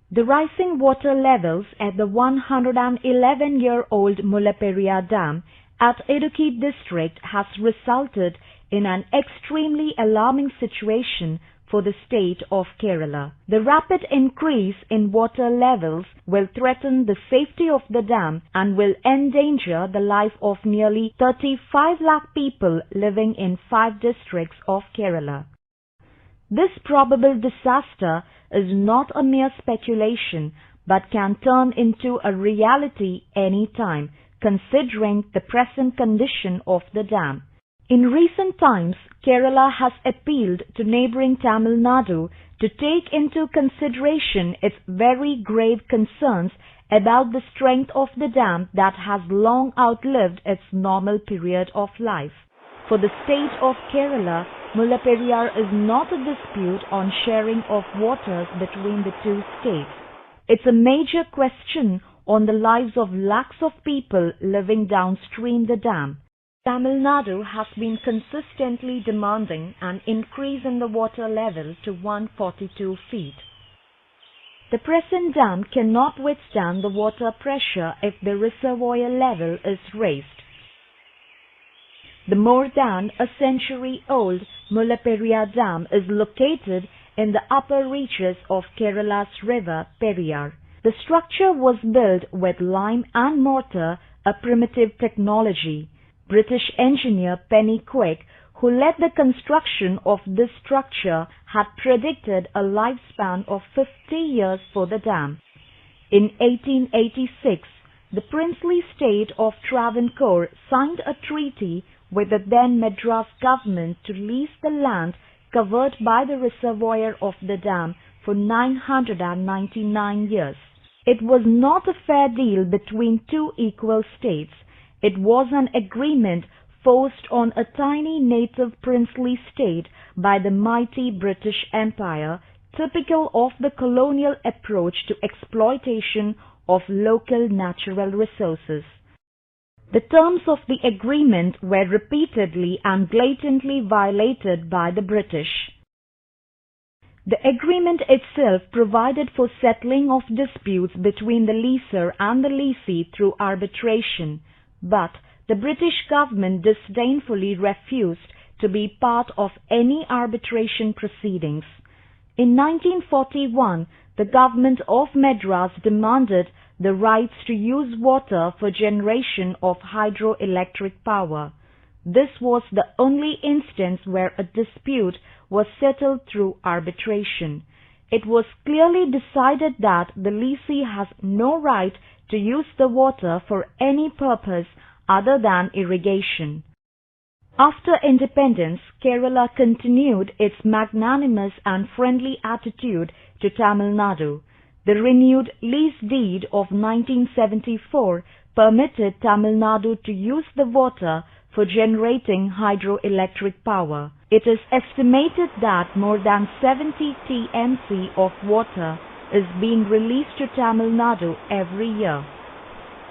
The rising water levels at the 111-year-old Mullaperiyar Dam at Idukki district has resulted in an extremely alarming situation for the state of Kerala. The rapid increase in water levels will threaten the safety of the dam and will endanger the life of nearly 35 lakh people living in 5 districts of Kerala. This probable disaster is not a mere speculation but can turn into a reality any time, considering the present condition of the dam. In recent times, Kerala has appealed to neighbouring Tamil Nadu to take into consideration its very grave concerns about the strength of the dam that has long outlived its normal period of life. For the state of Kerala, Mullaperiyar is not a dispute on sharing of waters between the two states. It's a major question on the lives of lakhs of people living downstream the dam. Tamil Nadu has been consistently demanding an increase in the water level to 142 feet. The present dam cannot withstand the water pressure if the reservoir level is raised. The more than a century-old Mullaperiyar Dam is located in the upper reaches of Kerala's river Periyar. The structure was built with lime and mortar, a primitive technology. British engineer Penny Quick, who led the construction of this structure, had predicted a lifespan of 50 years for the dam. In 1886, the princely state of Travancore signed a treaty with the then Madras government to lease the land covered by the reservoir of the dam for 999 years. It was not a fair deal between two equal states. It was an agreement forced on a tiny native princely state by the mighty British Empire, typical of the colonial approach to exploitation of local natural resources. The terms of the agreement were repeatedly and blatantly violated by the British. The agreement itself provided for settling of disputes between the leaser and the leasee through arbitration, but the British government disdainfully refused to be part of any arbitration proceedings. In 1941, the government of Madras demanded the rights to use water for generation of hydroelectric power. This was the only instance where a dispute was settled through arbitration. It was clearly decided that the lessee has no right to use the water for any purpose other than irrigation. After independence, Kerala continued its magnanimous and friendly attitude to Tamil Nadu. The renewed lease deed of 1974 permitted Tamil Nadu to use the water for generating hydroelectric power. It is estimated that more than 70 TMC of water is being released to Tamil Nadu every year.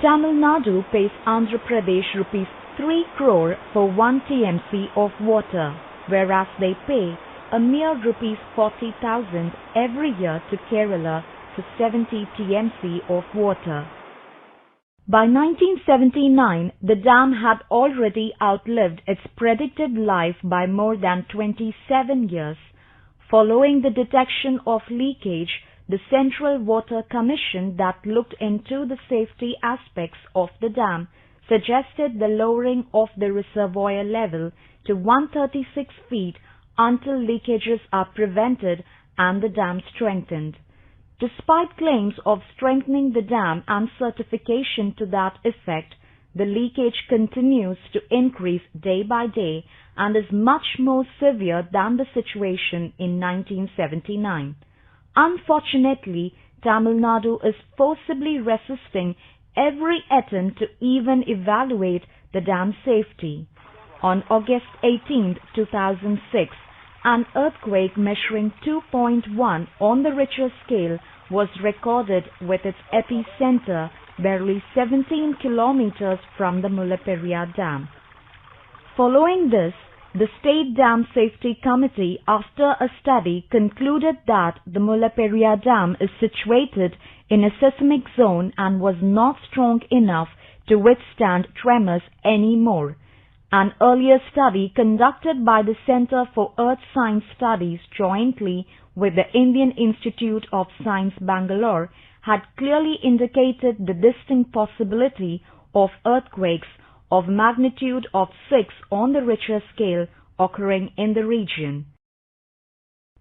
Tamil Nadu pays Andhra Pradesh rupees 3 crore for 1 TMC of water, whereas they pay a mere rupees 40,000 every year to Kerala for 70 TMC of water. By 1979, the dam had already outlived its predicted life by more than 27 years. Following the detection of leakage, the Central Water Commission that looked into the safety aspects of the dam suggested the lowering of the reservoir level to 136 feet until leakages are prevented and the dam strengthened. Despite claims of strengthening the dam and certification to that effect, the leakage continues to increase day by day and is much more severe than the situation in 1979. Unfortunately, Tamil Nadu is forcibly resisting every attempt to even evaluate the dam safety. On August 18, 2006, an earthquake measuring 2.1 on the Richter scale was recorded with its epicenter barely 17 kilometers from the Mullaperiyar Dam. Following this, The State Dam Safety Committee, after a study, concluded that the Mullaperiyar Dam is situated in a seismic zone and was not strong enough to withstand tremors anymore. An earlier study conducted by the Center for Earth Science Studies jointly with the Indian Institute of Science, Bangalore, had clearly indicated the distinct possibility of earthquakes of magnitude of 6 on the Richter scale occurring in the region.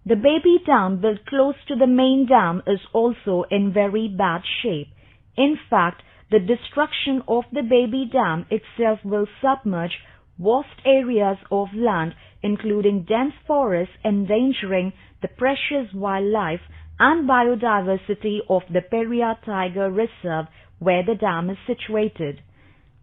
The baby dam built close to the main dam is also in very bad shape. In fact, the destruction of the baby dam itself will submerge vast areas of land, including dense forests, endangering the precious wildlife and biodiversity of the Periyar Tiger Reserve where the dam is situated.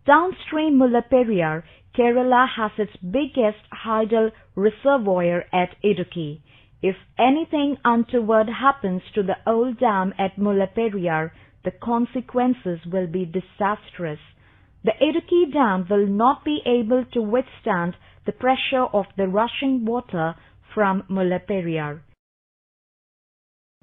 Downstream Mullaperiyar, Kerala has its biggest tidal reservoir at Idukki. If anything untoward happens to the old dam at Mullaperiyar, the consequences will be disastrous. The Idukki Dam will not be able to withstand the pressure of the rushing water from Mullaperiyar.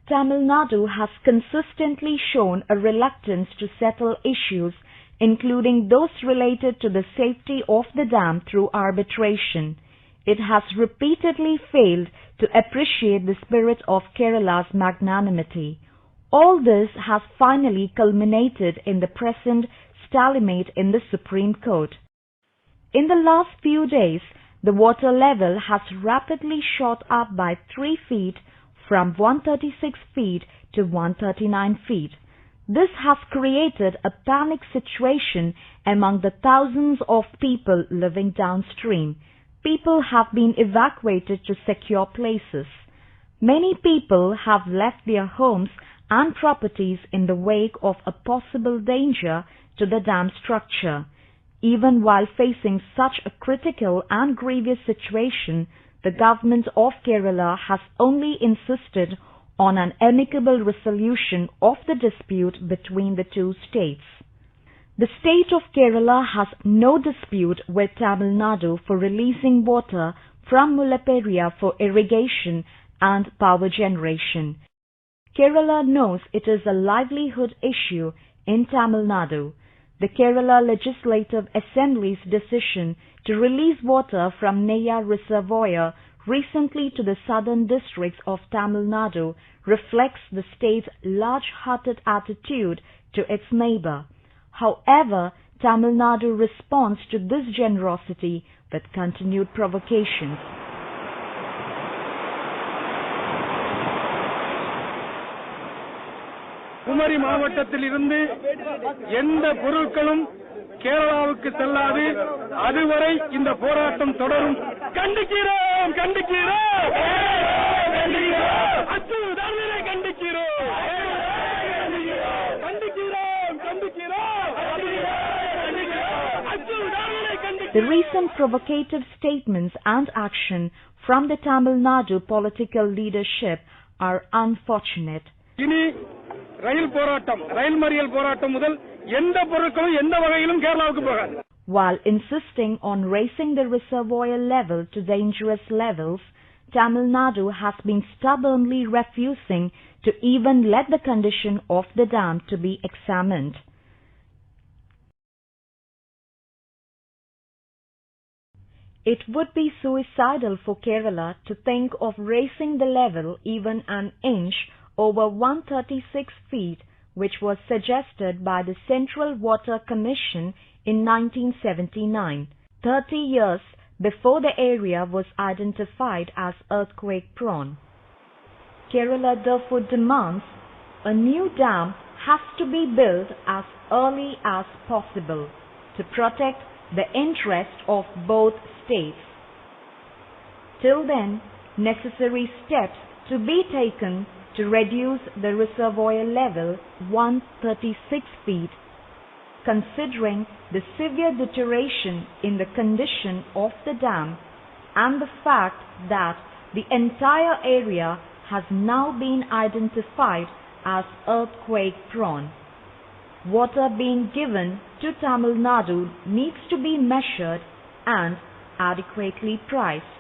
Tamil Nadu has consistently shown a reluctance to settle issues, including those related to the safety of the dam, through arbitration. It has repeatedly failed to appreciate the spirit of Kerala's magnanimity. All this has finally culminated in the present stalemate in the Supreme Court. In the last few days, the water level has rapidly shot up by 3 feet from 136 feet to 139 feet. This has created a panic situation among the thousands of people living downstream. People have been evacuated to secure places. Many people have left their homes and properties in the wake of a possible danger to the dam structure. Even while facing such a critical and grievous situation, the government of Kerala has only insisted on an amicable resolution of the dispute between the two states. The state of Kerala has no dispute with Tamil Nadu for releasing water from Mullaperiyar for irrigation and power generation. Kerala knows it is a livelihood issue in Tamil Nadu. The Kerala Legislative Assembly's decision to release water from Neyyar Reservoir recently to the southern districts of Tamil Nadu reflects the state's large-hearted attitude to its neighbor. However, Tamil Nadu responds to this generosity with continued provocations. Kumari மாவட்டத்தில் இருந்து எந்த பொருட்களும் கேரளாவுக்கு செல்லாது. அதுவரை இந்த போராட்டம் தொடரும். கண்டிக்கிறோம் கண்டிக்கிறோம் அச்சுறுத்தலை கண்டிக்கிறோம் கண்டிக்கிறோம் கண்டிக்கிறோம் அச்சுறுத்தலை கண்டிக்கிறோம். The recent provocative statements and action from the Tamil Nadu political leadership are unfortunate. இனி ரயில் போராட்டம், ரயில் மறியல் போராட்டம் முதல் எந்த பொருட்களும் எந்த வகையிலும் கேரளாவுக்கு போகாது. While insisting on raising the reservoir level to dangerous levels, Tamil Nadu has been stubbornly refusing to even let the condition of the dam to be examined. It would be suicidal for Kerala to think of raising the level even an inch over 136 feet, which was suggested by the Central Water Commission in 1979, 30 years before the area was identified as earthquake-prone. Kerala therefore demands a new dam has to be built as early as possible to protect the interest of both states. Till then, necessary steps to be taken to reduce the reservoir level 136 feet, considering the severe deterioration in the condition of the dam and the fact that the entire area has now been identified as earthquake-prone. Water being given to Tamil Nadu needs to be measured and adequately priced.